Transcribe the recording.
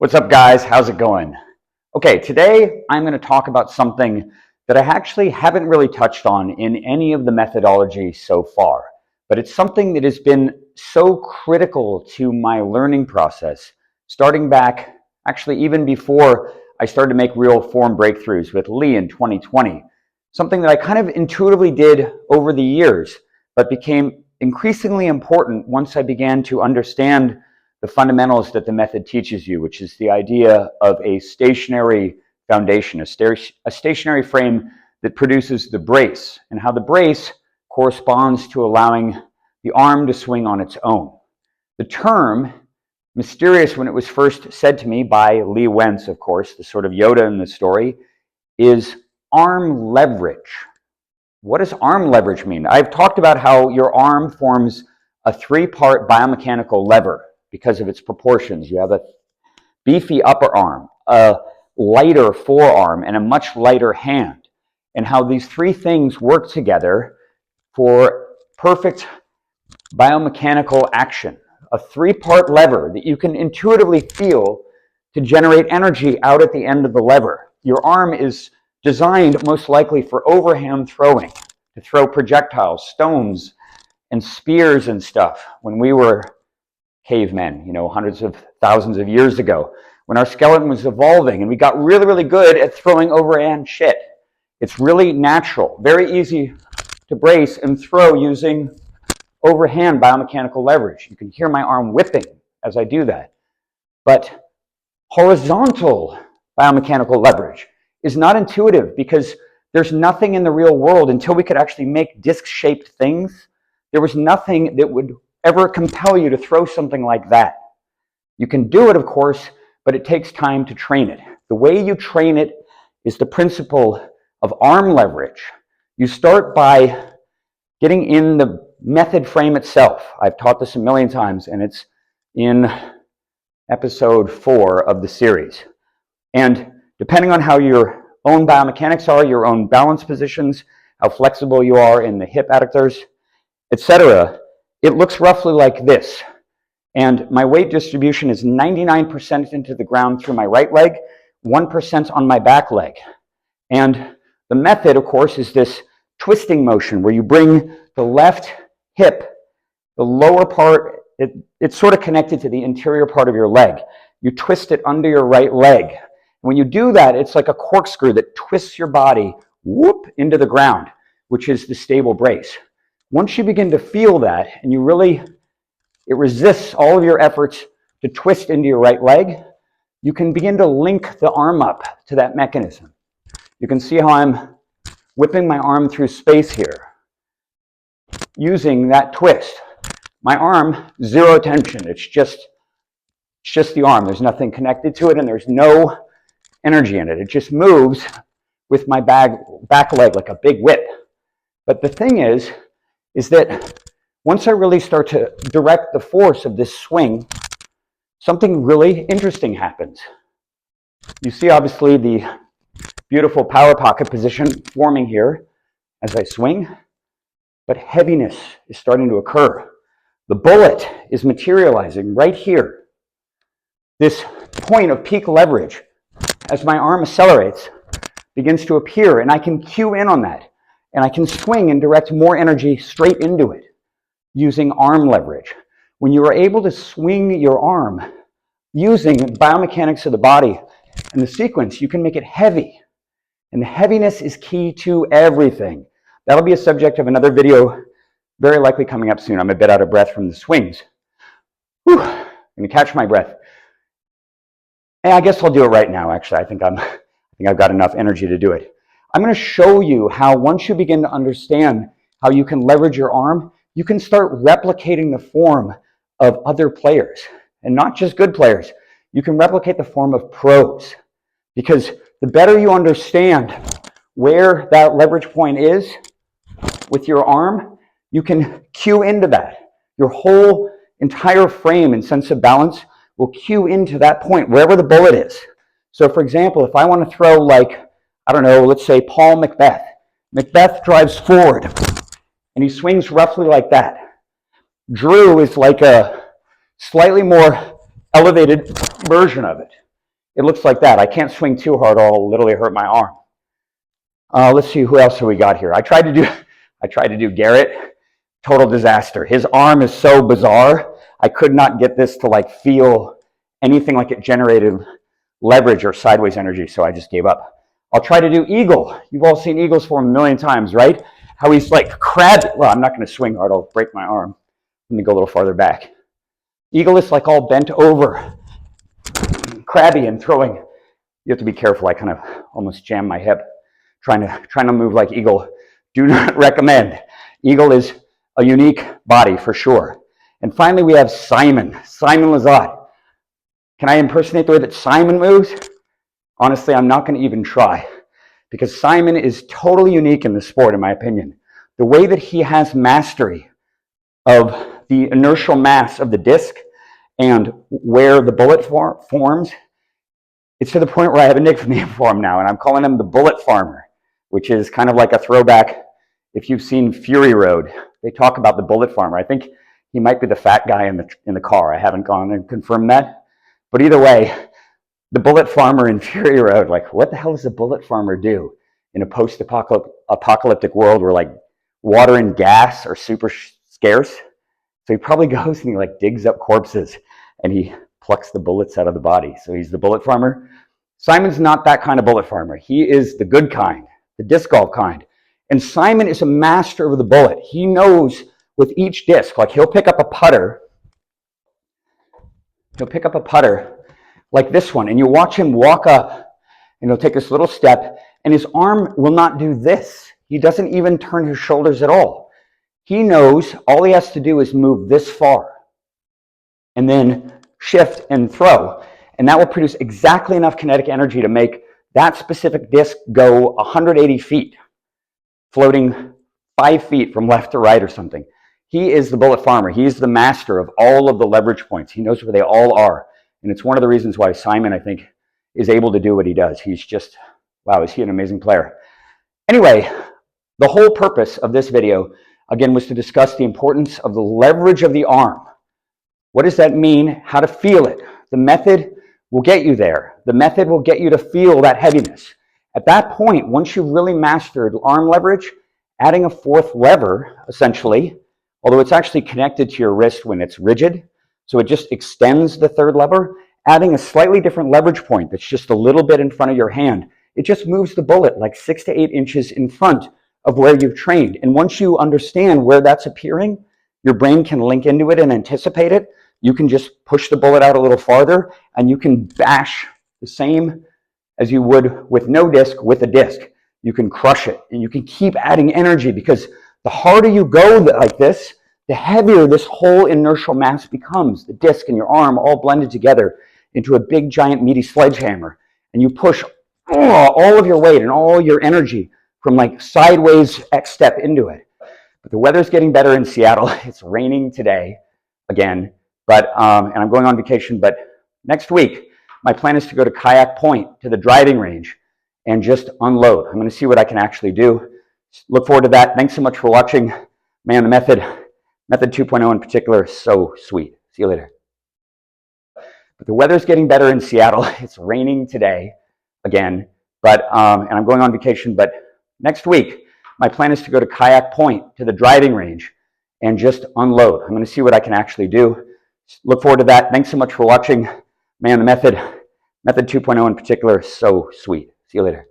What's up, guys? How's it going? Okay, today I'm going to talk about something that I actually haven't really touched on in any of the methodology so far, but it's something that has been so critical to my learning process, starting back actually even before I started to make real form breakthroughs with Lee in 2020. Something that I kind of intuitively did over the years, but became increasingly important once I began to understand the fundamentals that the method teaches you, which is the idea of a stationary foundation, a stationary frame that produces the brace, and how the brace corresponds to allowing the arm to swing on its own. The term, mysterious when it was first said to me by Lee Wentz, of course, the sort of Yoda in the story, is arm leverage. What does arm leverage mean? I've talked about how your arm forms a three-part biomechanical lever because of its proportions. You have a beefy upper arm, a lighter forearm, and a much lighter hand, and how these three things work together for perfect biomechanical action. A three-part lever that you can intuitively feel to generate energy out at the end of the lever. Your arm is designed most likely for overhand throwing, to throw projectiles, stones, and spears and stuff when we were cavemen, hundreds of thousands of years ago, when our skeleton was evolving and we got really, really good at throwing overhand shit. It's really natural, very easy to brace and throw using overhand biomechanical leverage. You can hear my arm whipping as I do that. But horizontal biomechanical leverage is not intuitive because there's nothing in the real world until we could actually make disc-shaped things. There was nothing that would ever compel you to throw something like that. You can do it, of course, but it takes time to train it. The way you train it is the principle of arm leverage. You start by getting in the method frame itself. I've taught this a million times, and it's in episode 4 of the series. And depending on how your own biomechanics are, your own balance positions, how flexible you are in the hip adductors, etc., it looks roughly like this. And my weight distribution is 99% into the ground through my right leg, 1% on my back leg. And the method, of course, is this twisting motion where you bring the left hip, the lower part, it's sort of connected to the interior part of your leg. You twist it under your right leg. When you do that, it's like a corkscrew that twists your body, whoop, into the ground, which is the stable brace. Once you begin to feel that, and it resists all of your efforts to twist into your right leg, you can begin to link the arm up to that mechanism. You can see how I'm whipping my arm through space here, using that twist. My arm, zero tension. It's just the arm. There's nothing connected to it, and there's no energy in it. It just moves with my back leg like a big whip. But the thing is that once I really start to direct the force of this swing, something really interesting happens. You see, obviously, the beautiful power pocket position forming here as I swing, but heaviness is starting to occur. The bullet is materializing right here. This point of peak leverage, as my arm accelerates, begins to appear, and I can cue in on that, and I can swing and direct more energy straight into it using arm leverage. When you are able to swing your arm using biomechanics of the body and the sequence, you can make it heavy. And the heaviness is key to everything. That'll be a subject of another video, very likely coming up soon. I'm a bit out of breath from the swings. Whew, I'm gonna catch my breath. And I guess I'll do it right now, actually. I think I've got enough energy to do it. I'm gonna show you how once you begin to understand how you can leverage your arm, you can start replicating the form of other players, and not just good players. You can replicate the form of pros, because the better you understand where that leverage point is with your arm, you can cue into that. Your whole entire frame and sense of balance will cue into that point, wherever the bullet is. So for example, if I want to throw let's say Paul Macbeth. Macbeth drives forward, and he swings roughly like that. Drew is like a slightly more elevated version of it. it looks like that. I can't swing too hard or I'll literally hurt my arm. Let's see, who else have we got here? I tried to do Garrett. Total disaster. His arm is so bizarre. I could not get this to like feel anything like it generated leverage or sideways energy, so I just gave up. I'll try to do Eagle. You've all seen Eagles form a million times, right? How he's like crab. Well, I'm not going to swing hard. I'll break my arm. Let me go a little farther back. Eagle is like all bent over, crabby and throwing. You have to be careful. I kind of almost jammed my hip trying to move like Eagle. Do not recommend. Eagle is a unique body for sure. And finally, we have Simon Lizotte. Can I impersonate the way that Simon moves? Honestly, I'm not going to even try because Simon is totally unique in the sport, in my opinion. The way that he has mastery of the inertial mass of the disc and where the bullet forms, it's to the point where I have a nickname for him now, and I'm calling him the Bullet Farmer, which is kind of like a throwback. If you've seen Fury Road, they talk about the Bullet Farmer. I think he might be the fat guy in the car. I haven't gone and confirmed that. But either way, the Bullet Farmer in Fury Road, like what the hell does a Bullet Farmer do in a post-apocalyptic world where like water and gas are super scarce? So he probably goes and he like digs up corpses and he plucks the bullets out of the body. So he's the Bullet Farmer. Simon's not that kind of Bullet Farmer. He is the good kind, the disc golf kind. And Simon is a master of the bullet. He knows with each disc, like he'll pick up a putter like this one, and you watch him walk up, and he'll take this little step, and his arm will not do this. He doesn't even turn his shoulders at all. He knows all he has to do is move this far, and then shift and throw, and that will produce exactly enough kinetic energy to make that specific disc go 180 feet, floating 5 feet from left to right or something. He is the Bullet Farmer. He's the master of all of the leverage points. He knows where they all are. And it's one of the reasons why Simon, I think, is able to do what he does. He's just, wow, is he an amazing player. Anyway, the whole purpose of this video, again, was to discuss the importance of the leverage of the arm. What does that mean? How to feel it. The method will get you there. The method will get you to feel that heaviness. At that point, once you've really mastered arm leverage, adding a fourth lever, essentially, although it's actually connected to your wrist when it's rigid, so it just extends the third lever, adding a slightly different leverage point that's just a little bit in front of your hand. It just moves the bullet like 6 to 8 inches in front of where you've trained. And once you understand where that's appearing, your brain can link into it and anticipate it. You can just push the bullet out a little farther, and you can bash the same as you would with no disc with a disc. You can crush it, and you can keep adding energy because the harder you go like this, the heavier this whole inertial mass becomes. The disc and your arm all blended together into a big, giant, meaty sledgehammer. And you push all of your weight and all your energy from like sideways X step into it. But the weather's getting better in Seattle. It's raining today again, and I'm going on vacation. But next week, my plan is to go to Kayak Point, to the driving range, and just unload. I'm going to see what I can actually do. Look forward to that. Thanks so much for watching. Man, the method 2.0 in particular is so sweet. See you later. But the weather's getting better in Seattle. It's raining today again, and I'm going on vacation. But next week, my plan is to go to Kayak Point, to the driving range, and just unload. I'm going to see what I can actually do. Look forward to that. Thanks so much for watching. Man, the method 2.0 in particular is so sweet. See you later.